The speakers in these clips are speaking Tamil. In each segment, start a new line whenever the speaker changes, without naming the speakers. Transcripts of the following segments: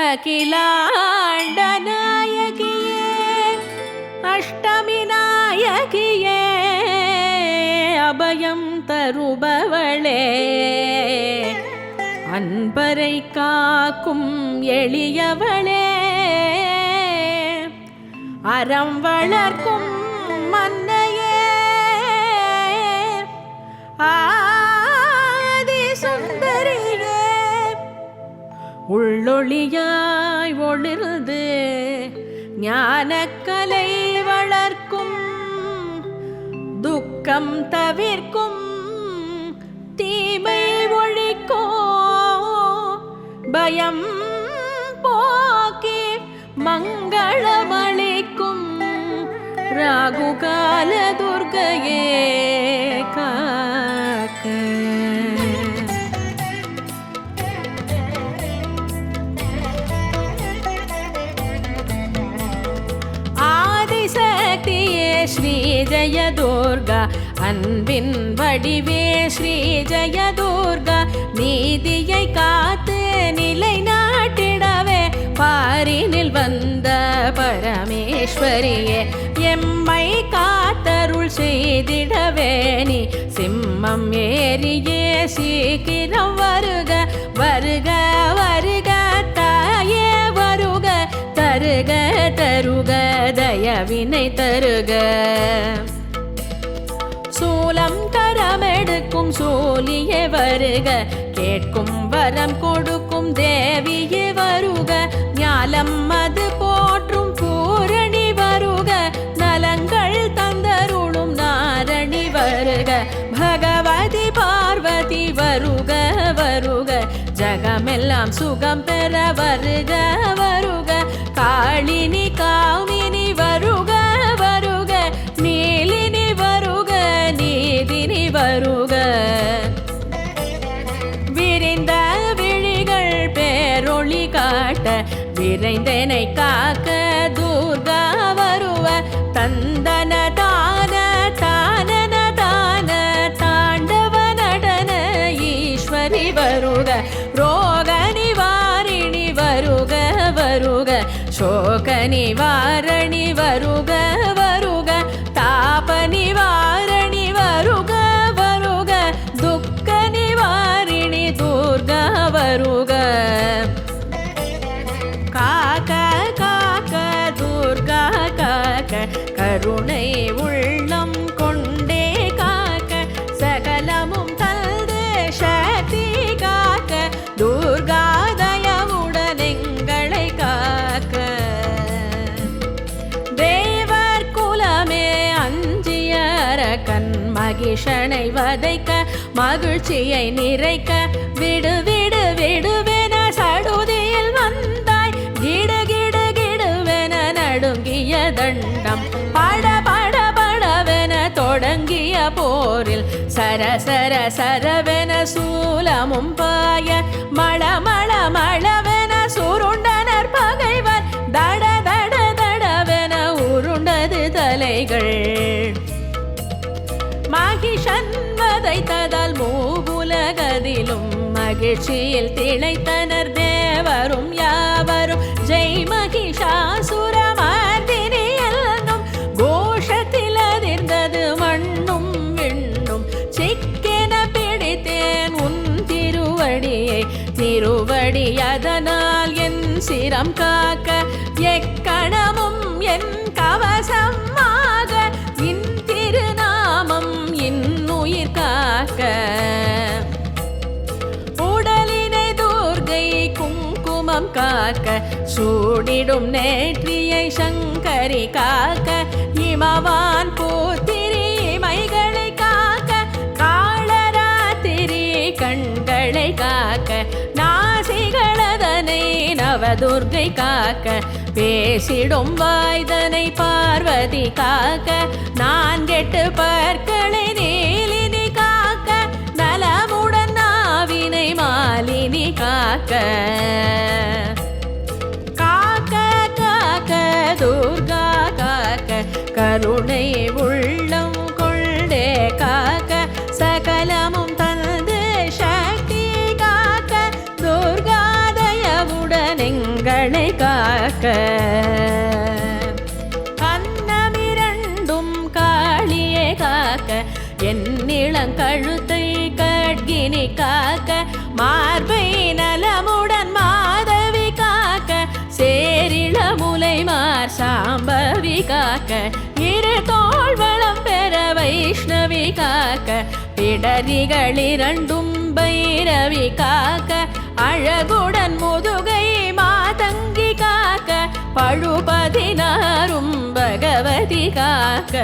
அகிலாண்ட நாயகியே அஷ்டமி நாயகியே அபயம் தருபவளே அன்பரை காக்கும் எளியவளே அறம் வளர்க்கும் மன்னையே ஆதி சுந்தரியே உள்ளொளியாய் ஒளிர்ந்து ஞானக்கலை வளர்க்கும் துக்கம் தவிர்க்கும் தீமை ஒழிக்கோ பயம் போக்கி மங்களமளிக்கும் ராகுகால துர்க்கையே காக்க ஆதிசக்தியே ஸ்ரீ ஜெய துர்கா அன்பின் வடிவே ஸ்ரீ ஜெய துர்கா நீதியை காத்து நிலை நாட்டிடவே பாரினில் வந்த பரமேஸ்வரியே எம்மை காத்தருள் செய்திடவே நீ சிம்மம் ஏறியே சீக்கிரம் வருக வருக வருக தாயே வருக தருக தருக தயவினை தருக சூலம் கரமெடுக்கும் சூலியே வருக கேட்கும் வரம் கொடுக்கும் தேவியே வருக ஞாலம் அது போற்றும் பூரணி வருக நலங்கள் தந்தருளும் நாரணி வருக பகவதி பார்வதி வருக வருக ஜகமெல்லாம் சுகம் பெற வருக வருக காளினி காமினி வருக வருக நீலினி வருக நீதினி வருக விரிந்த விழிகள் பேரொளி காட்ட விரைந்தனை காக்க துர்கா வருவ தந்தன தான தானன தான தாண்டவ நடன ஈஸ்வரி வருக ரோக நிவாரிணி வருக வருக சோக நிவாரணி வருக வருக தாப நிவாரணி வருக வருக துக்க நிவாரிணி துர்கா வருக காக்க காக்க துர்கா காக்க கருணை உள்ளம் கொண்டே காக்க சகலமும் தல்து சக்தி காக்க துர்கா தயவுடன் எங்களை காக்க தேவர் குலமே அஞ்சியர கண் மகிஷனை வதைக்க மகிழ்ச்சியை நிறைக்க விடு விடு விடுவென சடுதியில் வந்தாய் கிடு கிடு கிடுவென நடுங்கிய தண்டம் பட பட படவென தொடங்கிய போரில் சர சர சரவென சூலமும் பாய மள மள மளவென சுருண்டனர் பகைவர் தட தட தடவென உருண்டது தலைகள் மகிஷன் வதைத்ததால் மூவுலகதிலும் மகிழ்ச்சியில் திளைத்தனர் தேவரும் யாவரும் ஜெய் மகிஷாசுரமர்தினி என்னும் கோஷத்தில் அதிர்ந்தது மண்ணும் விண்ணும் சிக்கென பிடித்தேன் உன் திருவடியை திருவடி அதனால் என் சிரம் காக்க எக்கணமும் என் கவசமாக இன் திருநாமம் இன்னுயிர் காக்க உடலினை துர்கை குங்குமம் காக்க சூடிடும் நேற்றியை சங்கரி காக்க இமவான் பூத்திரி இமைகளை காக்க காளராத்திரி கண்களை காக்க நாசிகளதனை நவதுர்கை காக்க பேசிடும் வாய்தனை பார்வதி காக்க நான் கெட்டு பற்களை நீலினி காக்க நலமுடன் நாவினை மாலினி காக்க காக்க காக்க துர்கா காக்க கருணை உள்ளம் கொண்டே காக்க சகலமும் தந்து சக்தி காக்க துர்கா தயவுடன் எங்களை காக்க. கண்ணமிரண்டும் காளியே காக்க, என் இளங்கழுத்தை கட்கினி காக்க, மார்பை நலமுடன் மாதவி காக்க, சேரிளமுலை மார் சாம்பவி காக்க, இரு தோள்வளம் பெற வைஷ்ணவி காக்க, பிடரிகளிரண்டும் பைரவி காக்க, அழகுடன் முதுகை மாதங்கி காக்க, பழுபதினாரும் பகவதி காக்க.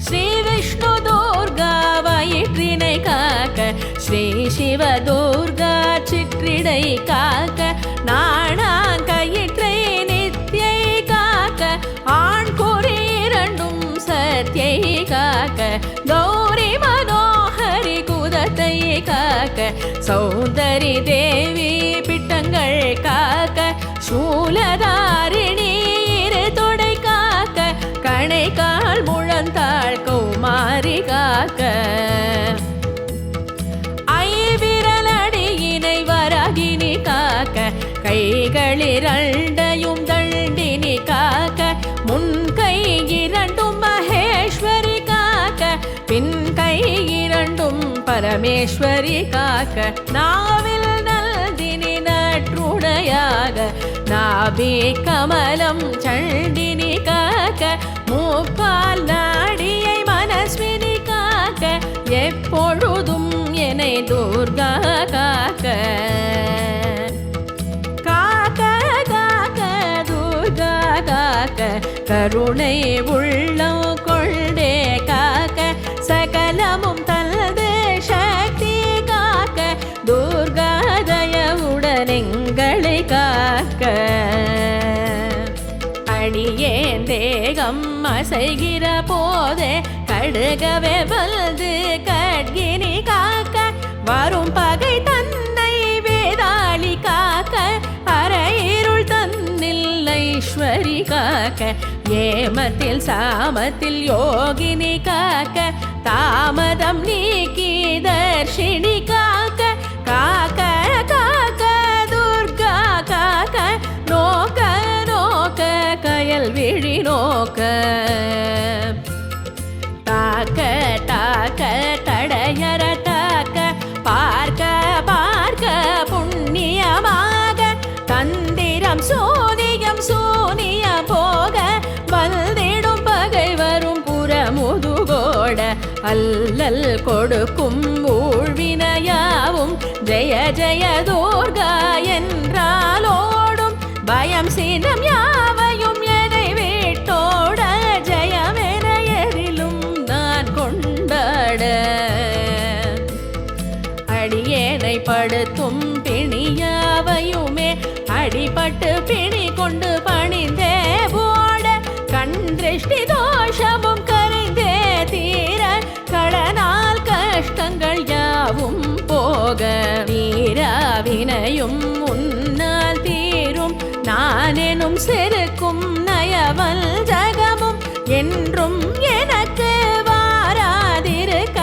ஸ்ரீ விஷ்ணு துர்கா வயிற்றினை காக்க, ஸ்ரீ சிவ துர்கா சிற்றிடை காக்க, நாணாங்கயிற்றை நித்யை காக்க, ஆண் குறி இரண்டும் சத்யை காக்க, கௌரி மனோஹரி குதத்தை காக்க, சௌந்தரி தேவி பிட்டங்கள் காக்க, சூலதாரிணி இரு தொடை காக்க, கணைக்கால் முழந்தாள் கௌமாரி காக்க, ஐவிரலடியினை வராகினி காக்க, கைகளிரண்டையும் தண்டினி காக்க, முன் கை இரண்டும் மகேஸ்வரி காக்க, பின் கை இரண்டும் பரமேஸ்வரி காக்க, நாவில் நல்தினி நற்றுணையாக, நாபி கமலம் சண்டினி காக்க, மூப்பால் நாடியை மனஸ்வினி காக்க, எப்பொழுதும் என்னை துர்கா காக்க. காக்க காக்க துர்கா காக்க, கருணை உள்ளம் கொண்டே காக்க, சகலமும் தனது சக்தி காக்க, துர்கா தயவுடன் எங்களை காக்க. அடியேன் தேகம் அசைகிற போதே கடுகவே வல்து கட்கினி காக்க, வரும் பகை தன்னை வேதாளி காக்க, அரையிருள் தன்னில் ஐஸ்வரி காக்க, ஏமத்தில் சாமத்தில் யோகினி காக்க, தாமதம் நீக்கி தர்ஷினி காக்க, காக்க காக்க துர்கா காக்க, நோக்க நோக்க கயல் விழி நோக்க, தாக்க தாக்க தடையற தாக்க, பார்க்க பார்க்க புண்ணியமாக, தந்திரம் சோனியம் சூனிய போக, வந்திடும் பகை வரும் புறமுதுகோட, அல்லல் கொடுக்கும் ஊழ்வினையாவும் ஜெய ஜெய துர்கா என்றாலோடும், பயம் சீனம் யாவையும் எனை வீட்டோட, ஜெயமென எதிலும் நான் கொண்டாட. அடியேனை படுத்தும் பிணியாவையுமே அடிபட்டு பிணி கொண்டு பணிந்தே போட, கண் திருஷ்டி தோஷமும் கரைந்தே தீர, கடனால் கஷ்டங்கள் யாவும் போக, நீராவினையும் உன்னால் தீரும், நானெனும் செருக்கும் நயவல் ஜகமும் என்றும் எனக்கு வாராதிருக்க,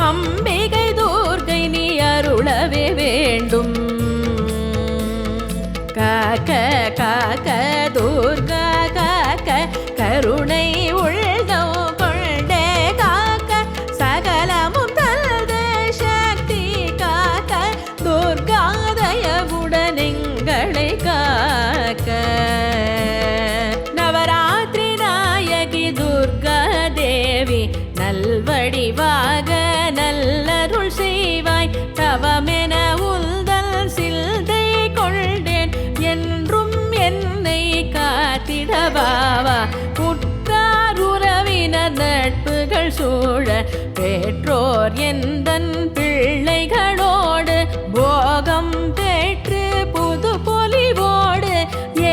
அம்பிகை துர்கை நீ அருளவே வேண்டும். காக்க காக்க துர்கா காக்க, கருணை உள்ளம் கொண்டே காக்க, சகலமும் தல்து சக்தி காக்க, துர்கா தயவுடன் எங்களை காக்க. நவராத்திரி நாயகி துர்கா தேவி, நல்வடிவாக நல்லருள் செய்வாய், தவமென உந்தல் சில்தை கொண்டேன், என்றும் என்னை காத்திடவாவா, உற்றார் உறவினர் நட்புகள் சூழ, பெற்றோர் எந்தன் பிள்ளைகளோடு, போகம் பெற்று புது பொலிவோடு,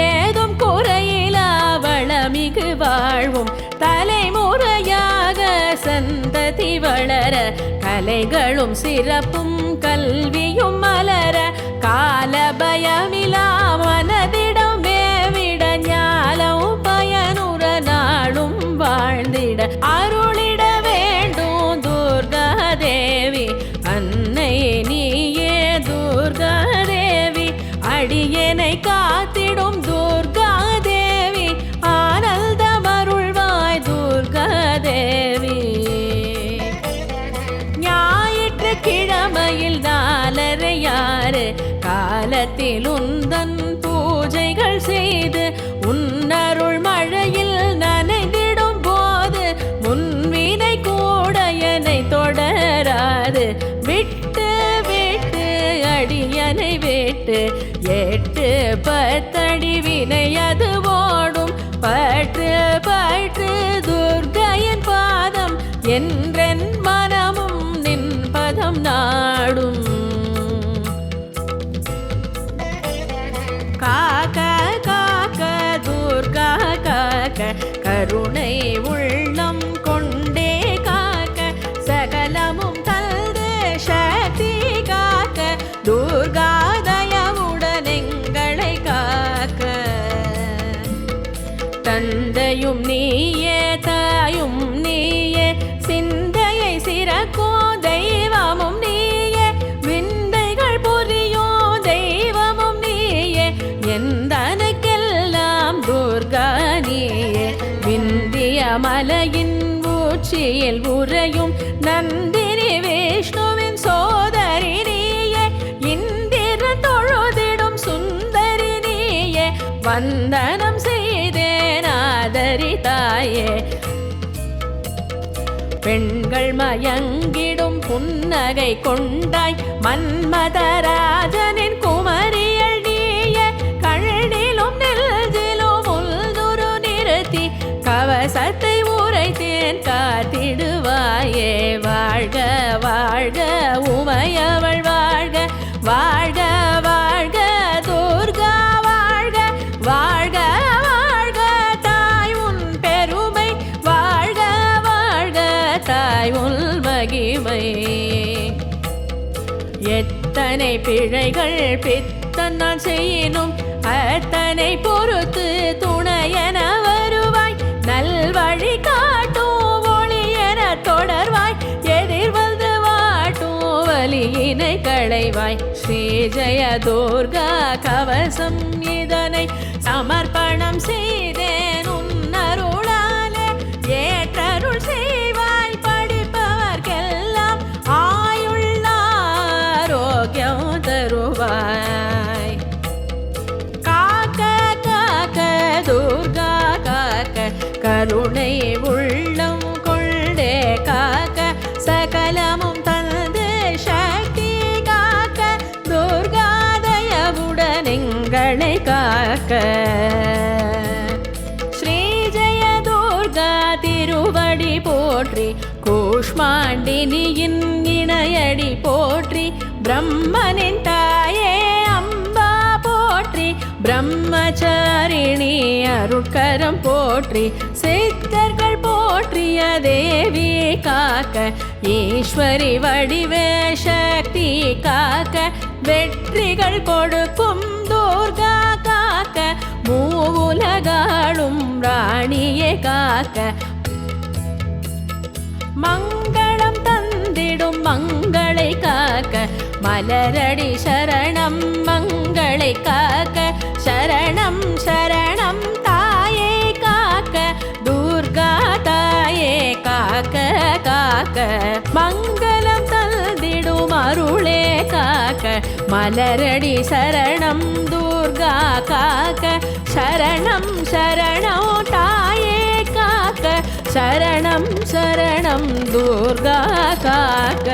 ஏதும் குறையிலா வளமிகு வாழ்வும், தலைமுறையாக சந்ததி வளர, கலைகளும் சிறப்பும் கல்வியும் மலர, கால பயமிலா மனதிடம் மேவிட, ஞாலம் பயனுற நாளும் வாழ்ந்திட அருளிட வேண்டும் துர்கா தேவி, அன்னை நீயே துர்கா தேவி, அடியனை காத்திடும் துர்கா தேவி ஆனந்தமருள்வாய் துர்கா தேவி. ஞாயிற்றுக்கிழமையில் 4:30 காலத்தில் உந்தன் பூஜைகள் செய்து உன்னருள் மழையில் நனைந்திடும் போது முன்வினை கூட என்னை தொடராது. விட்டு விட்டு அடியனை விட்டு 8-10 அடி வினை அது ஓடும். பற்று பற்று துர்கையின் பாதம் என்றென் மனமும் நின் பதம் நாடும். காக்க காக்க துர்கா காக்க கருணை உள்ளம் கொண்டே காக்க சகலமும் தந்து சக்தி காக்க துர்கா தயவுடன் எங்களை காக்க. தந்தையும் நீயே தாயும் நீயே சிந்தையை சிறக்கும் தெய்வமும் நீயே விந்தைகள் புரியும் தெய்வமும் நீயே எந்தனுக்கெல்லாம் துர்கா நீயே. விந்திய மலையின் உச்சியில் உறையும் நந்தினி விஷ்ணுவின் சோதரி நீயே இந்திரன் தொழுதிடும் சுந்தரி நீயே வந்தனம் செய்தேன் ஆதரி தாயே. பெண்கள் மயங்கிடும் புன்னகை கொண்டாய் மன்மதராஜனின் குமரியல் நீயே கழனிலும் நெல்ஜிலும் உள்துரு நிறுத்தி கவசத்தை உரைத்தேன் காத்திடுவாயே. வாழ்க வாழ்க உமையவள் வாழ்க வாழ்க வாழ்க துர்கா வாழ்க வாழ்க வாழ்க தாய் உன் பெருமை வாழ்க வாழ்க தாய் உன் மகிமை. எத்தனை பிழைகள் பித்தன் நான் செய்யினும் அத்தனை பொறுத்து துணையென வருவாய். நல்வழி காட்டும் ஒளி என தொடர்வாய் எதிர் வந்து வாட்டும் வலியினை களைவாய். ஸ்ரீ ஜெய துர்கா கவசம் இதனை சமர்ப்பணம் செய்தேன் உன்னருளாலே. ஏற்றருள் செய்வாய் படிப்பவர்க்கெல்லாம் ஆயுள்ள ஆரோக்கியம் தருவாய். காக்க காக்க துர்கா காக்க கருணை உள்ளம் கொண்டே காக்க சகலமும் தந்து சக்தி காக்க துர்கா தயவுடன் எங்களை காக்க. ஸ்ரீ ஜெய துர்கா திருவடி போற்றி கூஷ்மாண்டினியின் இணையடி போற்றி. பிரம்மனின் தாயே அம்பா போற்றி பிரம்மச்சாரிணி அருட்கரம் போற்றி. சித்தர்கள் போற்றிய தேவி காக்க ஈஸ்வரி வடிவே சக்தி காக்க வெற்றிகள் கொடுக்கும் துர்கா காக்க மூவுலகாளும் ராணியே காக்க. மங்களம் தந்திடும் மங்களை காக்க மலரடி சரணம் மங்களை காக்க. சரணம் சரணம் தாயே காக்க துர்கா தாயே காக்க காக்க. மங்களம் தந்திடும் அருளே காக்க மலரடி சரணம் துர்கா காக்க. சரணம் சரணம் தாயே காக்க சரணம் சரணம் துர்கா காக்க.